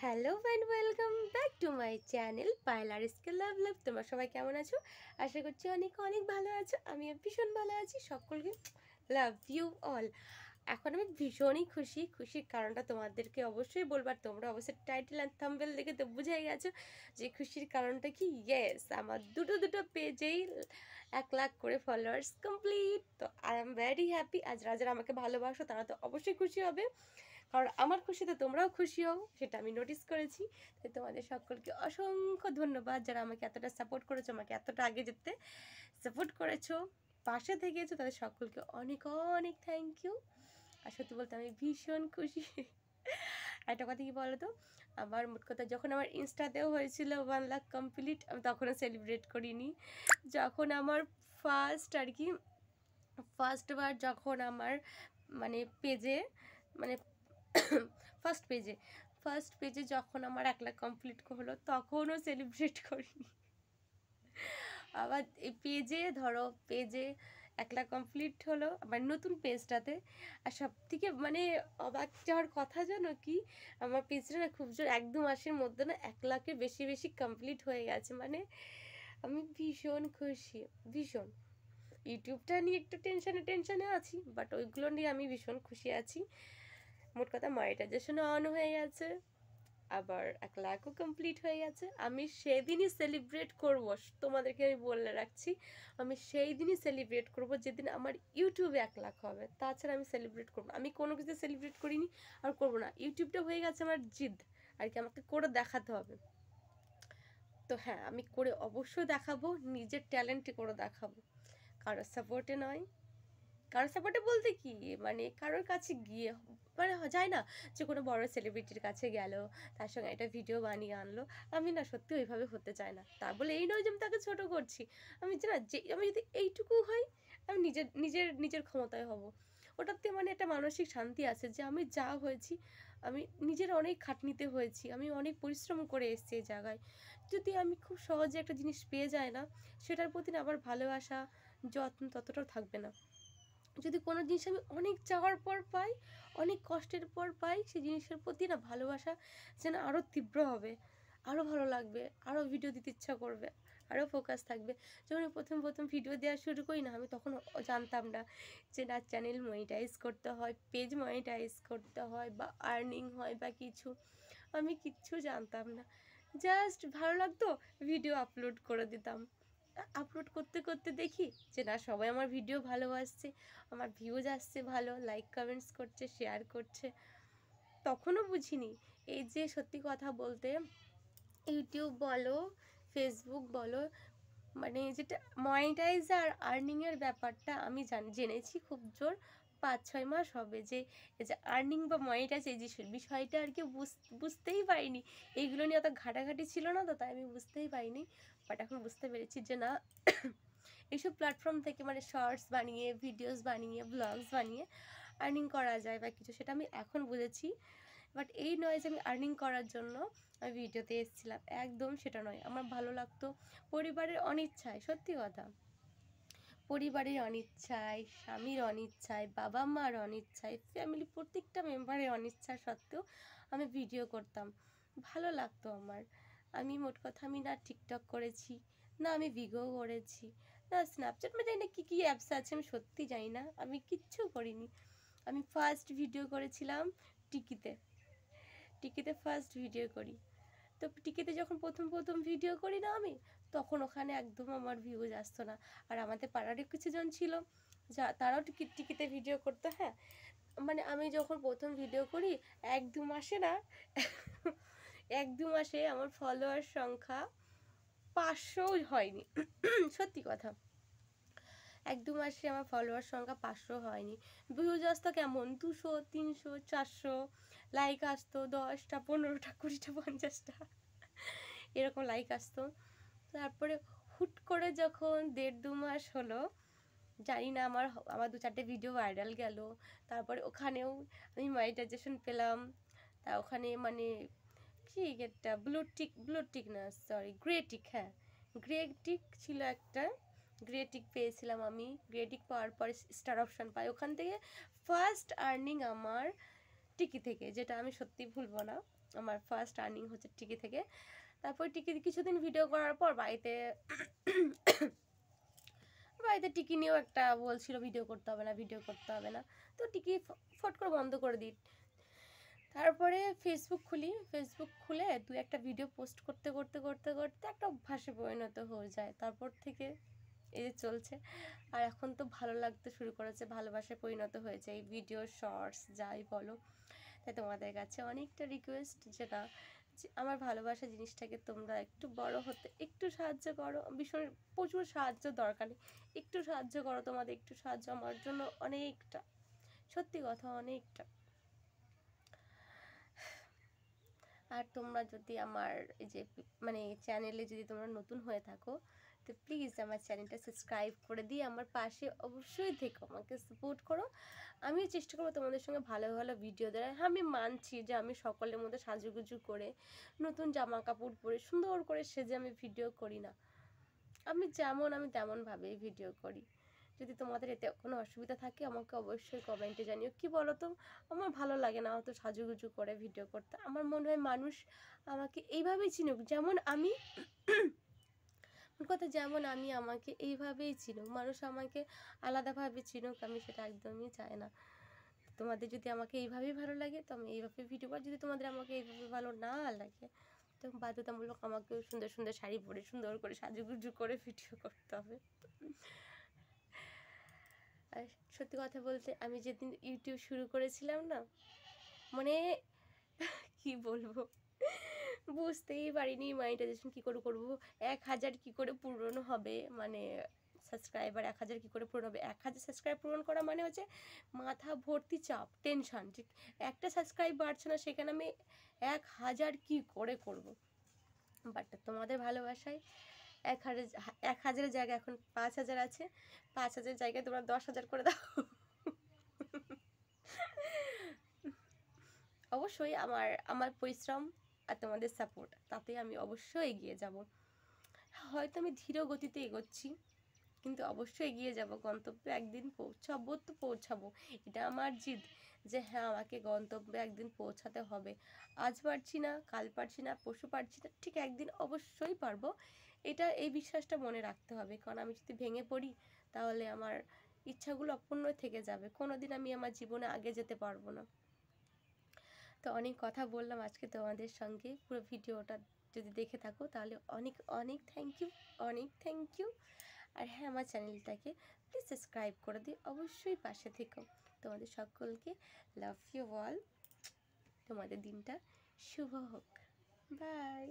Hello and welcome back to my channel পায়লার skill love love. তোমরা সবাই কেমন আছো? আশা করছি অনেক অনেক ভালো আছো। আমিও ভীষণ ভালো আছি। সকলকে লাভ ইউ অল। এখন আমি ভীষণই খুশির কারণটা তোমাদেরকে অবশ্যই বলবার, তোমরা অবশ্যই টাইটেল অ্যান্ড থাম্বনেল দেখে তো বুঝেই গেছো যে খুশির কারণটা কি। ইয়েস, আমার দুটো পেজেই 1 লাখ করে ফলোয়ার্স কমপ্লিট। তো আই এম ভেরি হ্যাপি। আজ যারা আমাকে ভালোবাসো তারা তো অবশ্যই খুশি হবে, কারণ আমার খুশিতে তোমরাও খুশি হও, সেটা আমি নোটিস করেছি। তাই তোমাদের সকলকে অসংখ্য ধন্যবাদ যারা আমাকে এতটা সাপোর্ট করেছো, আমাকে এতটা আগে যেতে সাপোর্ট করেছো, পাশে থেকেছো, তাদের সকলকে অনেক অনেক থ্যাংক ইউ। আর সত্যি বলতে আমি ভীষণ খুশি। একটা কথা কি বলো তো, আমার মোট কথা যখন আমার ইনস্টাতেও হয়েছিল 1 লাখ কমপ্লিট, আমি তখনও সেলিব্রেট করিনি। যখন আমার ফার্স্টবার যখন আমার মানে পেজে মানে ফার্স্ট পেজে যখন আমার 1 লাখ কমপ্লিট হলো তখনও সেলিব্রেট করিনি। আবার এই পেজে 1 লাখ কমপ্লিট হলো আমার নতুন পেজটাতে। আর সব থেকে অবাক যাওয়ার কথা জানো কি, আমার পেজটা না খুব জোর 1-2 মাসের মধ্যে না 1 লাখের বেশি কমপ্লিট হয়ে গেছে। আমি ভীষণ খুশি, ভীষণ। ইউটিউবটা নিয়ে একটু টেনশনে আছি, বাট ওইগুলো নিয়ে আমি ভীষণ খুশি আছি। মোট কথা মনিটাইজেশনও অন হয়ে গেছে, আবার 1 লাখও কমপ্লিট হয়ে গেছে। আমি সেদিনই সেলিব্রেট করব, তোমাদেরকে আমি বলে রাখছি, আমি সেই দিনই সেলিব্রেট করব যেদিন আমার ইউটিউবে 1 লাখ হবে। তাছাড়া আমি সেলিব্রেট করবো না। আমি কোনো কিছু সেলিব্রেট করিনি আর করবো না। ইউটিউবটা হয়ে গেছে আমার জিদ আর কি, আমাকে করে দেখাতে হবে। তো হ্যাঁ, আমি করে অবশ্যই দেখাবো, নিজের ট্যালেন্টে করে দেখাবো, কারোর সাপোর্টে নয়। কারোর সাপোর্টে বলতে কি, কারোর কাছে গিয়ে যায় না যে কোনো বড় সেলিব্রিটির কাছে গেল, তার সঙ্গে একটা ভিডিও বানিয়ে আনলো। আমি না সত্যি ওইভাবে হতে চাই না। তা বলে এই নয় যে আমি তাকে ছোট করছি। আমি যে আমি যদি এইটুকু হই, আমি নিজের নিজের নিজের ক্ষমতায় হব। ওটাতে একটা মানসিক শান্তি আছে যে আমি যা হয়েছি, আমি নিজের অনেক খাটনিতে হয়েছি, আমি অনেক পরিশ্রম করে এসেছি এই জায়গায়। যদি আমি খুব সহজে একটা জিনিস পেয়ে যাই না, সেটার প্রতি না আবার ভালোবাসা যত্ন ততটাও থাকবে না। যদি কোনো জিনিস আমি অনেক চাওয়ার পর পাই, অনেক কষ্টের পর পাই, সেই জিনিসের প্রতি না ভালোবাসা যেন আরও তীব্র হবে, আরও ভালো লাগবে, আরও ভিডিও দিতে ইচ্ছা করবে, আরও ফোকাস থাকবে। যখন আমি প্রথম ভিডিও দেওয়া শুরু করি না, আমি তখন জানতাম না যে না চ্যানেল মনিটাইজ করতে হয়, পেজ মনিটাইজ করতে হয়, বা আর্নিং হয় বা কিছু। আমি কিচ্ছু জানতাম না, জাস্ট ভালো লাগতো, ভিডিও আপলোড করে দিতাম। আপলোড করতে করতে দেখি যে না, সবাই আমার ভিডিও ভালোবাসছে, আমার ভিউজ আসছে ভালো, লাইক কমেন্টস করছে, শেয়ার করছে। তখনও বুঝিনি এই যে সত্যি কথা বলতে ইউটিউব বলো, ফেসবুক বলো, যেটা মনিটাইজ আর আর্নিংয়ের ব্যাপারটা আমি জেনেছি খুব জোর 5-6 মাস হবে, যে এই যে আর্নিং বা মনিটাইজ এই যে বিষয়টা আর কি বুঝতেই পারিনি। এইগুলো নিয়ে অত ঘাটাঘাটি ছিল না, তো তাই আমি বুঝতেই পারিনি। বাট এখন বুঝতে পেরেছি যে না, এইসব প্ল্যাটফর্ম থেকে শর্টস বানিয়ে, ভিডিওস বানিয়ে, ব্লগস বানিয়ে আর্নিং করা যায় বা কিছু, সেটা আমি এখন বুঝেছি। বাট এই নয় যে আমি আর্নিং করার জন্য আমি ভিডিওতে এসেছিলাম, একদম সেটা নয়। আমার ভালো লাগতো, পরিবারের অনিচ্ছায়, সত্যি কথা, পরিবারের অনিচ্ছায়, স্বামীর অনিচ্ছায়, বাবা মার অনিচ্ছায়, ফ্যামিলি প্রত্যেকটা মেম্বারের অনিচ্ছা সত্ত্বেও আমি ভিডিও করতাম। ভালো লাগতো আমার। আমি মোট কথা, আমি না টিকটক করেছি, না আমি ভিগো করেছি, না স্ন্যাপচ্যাট, জানি না কী কী অ্যাপস আছে, আমি সত্যি জানি না, আমি কিচ্ছু করিনি। আমি ফার্স্ট ভিডিও করেছিলাম টিকিতে ফার্স্ট ভিডিও করি। তো টিকিতে যখন প্রথম ভিডিও করি না আমি, তখন ওখানে একদম আমার ভিউজ আসতো না। আর আমাদের পাড়ারও কিছুজন ছিল তারাও টিকিতে ভিডিও করতো। হ্যাঁ, আমি যখন প্রথম ভিডিও করি 1-2 মাসে না, 1-2 মাসে আমার ফলোয়ার সংখ্যা 500 হয়নি। সত্যি কথা, 1-2 মাসে আমার ফলোয়ার সংখ্যা 500 হয়নি। ভিউজ আসতো কেমন 200, 300, 400, লাইক আসতো 10টা, 15টা, 20টা, 50টা, এরকম লাইক আসতো। তারপরে হুট করে যখন 1.5-2 মাস হলো, জানি না, আমার 2-4টে ভিডিও ভাইরাল গেল। তারপরে ওখানেও আমি মনিটাইজেশন পেলাম। তা ওখানে কি একটা ব্লু টিক না, সরি, গ্রে টিক। হ্যাঁ, গ্রে টিক ছিল একটা, গ্রে টিক পেয়েছিলাম আমি। গ্রে টিক পাওয়ার পর স্টার অপশান পাই, ওখান থেকে ফার্স্ট আর্নিং আমার টিকি থেকে, যেটা আমি সত্যি ভুলবো না। আমার ফার্স্ট আর্নিং হচ্ছে টিকি থেকে। তারপর টিকি কিছুদিন ভিডিও করার পর বাড়িতে টিকি নিয়েও একটা বলছিল ভিডিও করতে হবে না, তো টিকি ফট করে বন্ধ করে দিই। তারপরে ফেসবুক খুলে দু একটা ভিডিও পোস্ট করতে একটা অভ্যাসে পরিণত হয়ে যায়। তারপর থেকে এই যে চলছে। আর এখন তো ভালো লাগতে শুরু করেছে, ভালোবাসায় পরিণত হয়েছে এই ভিডিও শর্টস যাই বলো। তাই তোমাদের কাছে অনেকটা রিকোয়েস্ট যে না, আমার ভালোবাসা জিনিসটাকে তোমরা একটু বড় হতে একটু সাহায্য করো। ভীষণ প্রচুর সাহায্য দরকার নেই, একটু সাহায্য করো। তোমাদের একটু সাহায্য আমার জন্য অনেকটা, সত্যি কথা অনেকটা। আর তোমরা যদি আমার এই যে মানে চ্যানেলে যদি তোমরা নতুন হয়ে থাকো, তো প্লিজ আমার চ্যানেলটা সাবস্ক্রাইব করে দিয়ে আমার পাশে অবশ্যই থেকো, আমাকে সাপোর্ট করো। আমিও চেষ্টা করবো তোমাদের সঙ্গে ভালো ভালো ভিডিও দেওয়ার। হ্যাঁ, আমি মানছি যে আমি সকলের মধ্যে সাজুগুজু করে নতুন জামা কাপড় পরে সুন্দর করে সেজে আমি ভিডিও করি না। আমি তেমনভাবেই ভিডিও করি। যদি তোমাদের এতে কোনো অসুবিধা থাকে আমাকে অবশ্যই কমেন্টে জানিও। কি বলো তো, আমার ভালো লাগে না অত সাজুগুজু করে ভিডিও করতে। আমার মনে হয় মানুষ আমাকে এইভাবেই চিনুক, যেমন আমি আমাকে এইভাবেই চিনুক, মানুষ আমাকে আলাদাভাবে চিনুক, আমি সেটা একদমই চাই না। তোমাদের যদি আমাকে এইভাবেই ভালো লাগে তো আমি এইভাবে ভিডিও করি, যদি তোমাদের আমাকে এইভাবে ভালো না লাগে তো বাধ্যতামূলক আমাকেও সুন্দর সুন্দর শাড়ি পরে সুন্দর করে সাজুগুজু করে ভিডিও করতে হবে। আর সত্যি কথা বলতে, আমি যেদিন ইউটিউব শুরু করেছিলাম না, মানে কি বলবো, বুঝতেই পারিনি মনিটাইজেশন কী করে করবো, 1000 কী করে পূরণ হবে, মানে সাবস্ক্রাইবার 1000 কী করে পূরণ হবে। 1000 সাবস্ক্রাইব পূরণ করা মানে হচ্ছে মাথা ভর্তি চাপ, টেনশান, যে একটা সাবস্ক্রাইব বাড়ছে না, সেখানে আমি 1000 কী করে করব। বাট তোমাদের ভালোবাসায় 1000 জায়গায় এখন 5000 আছে, 5000 জায়গায় তোমরা 10,000 করে দাও। অবশ্যই আমার পরিশ্রম আর তোমাদের সাপোর্ট, তাতে আমি অবশ্যই এগিয়ে যাব। হয়তো আমি ধীর গতিতে এগোচ্ছি, কিন্তু অবশ্যই এগিয়ে যাব, গন্তব্যে একদিন পৌঁছাবো। এটা আমার জিদ যে হ্যাঁ, আমাকে গন্তব্যে একদিন পৌঁছাতে হবে। আজ পারছি না, কাল পারছি না, পরশু পারছি না, ঠিক একদিন অবশ্যই পারবো। এই বিশ্বাসটা মনে রাখতে হবে, কারণ আমি যদি ভেঙে পড়ি তাহলে আমার ইচ্ছাগুলো অপূর্ণ থেকে যাবে, কোনোদিন আমি আমার জীবনে আগে যেতে পারবো না। তো অনেক কথা বললাম আজকে তোমাদের সঙ্গে, পুরো ভিডিওটা যদি দেখে থাকো তাহলে অনেক অনেক থ্যাংক ইউ। আর হ্যাঁ, আমার চ্যানেলটাকে প্লিজ সাবস্ক্রাইব করে দিও, অবশ্যই পাশে থেকো। তোমাদের সকলকে লাভ ইউ অল, তোমাদের দিনটা শুভ হোক, বাই।